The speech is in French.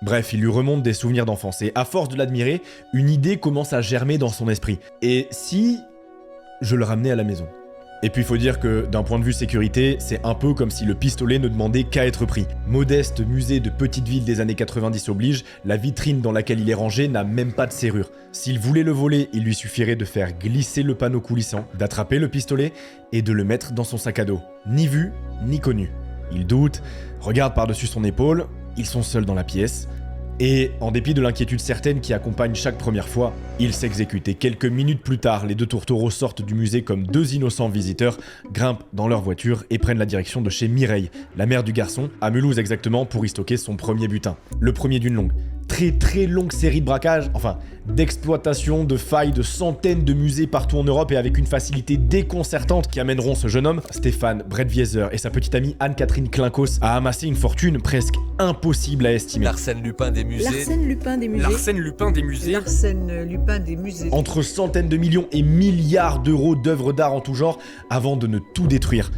Bref, il lui remonte des souvenirs d'enfance, et à force de l'admirer, une idée commence à germer dans son esprit. Et si je le ramenais à la maison? Et puis il faut dire que d'un point de vue sécurité, c'est un peu comme si le pistolet ne demandait qu'à être pris. Modeste musée de petite ville des années 90 oblige, la vitrine dans laquelle il est rangé n'a même pas de serrure. S'il voulait le voler, il lui suffirait de faire glisser le panneau coulissant, d'attraper le pistolet et de le mettre dans son sac à dos. Ni vu, ni connu. Il doute, regarde par-dessus son épaule, ils sont seuls dans la pièce. Et, en dépit de l'inquiétude certaine qui accompagne chaque première fois, il s'exécute. Et quelques minutes plus tard, les deux tourtereaux sortent du musée comme deux innocents visiteurs, grimpent dans leur voiture et prennent la direction de chez Mireille, la mère du garçon, à Mulhouse exactement, pour y stocker son premier butin. Le premier d'une longue, très longue série de braquages, enfin d'exploitation de failles de centaines de musées partout en Europe et avec une facilité déconcertante qui amèneront ce jeune homme, Stéphane Bredvieser, et sa petite amie Anne-Catherine Klinkos à amasser une fortune presque impossible à estimer. L'arsène Lupin des musées. L'arsène Lupin des musées. L'arsène Lupin des musées. L'arsène Lupin des musées. Entre centaines de millions et milliards d'euros d'œuvres d'art en tout genre avant de ne tout détruire.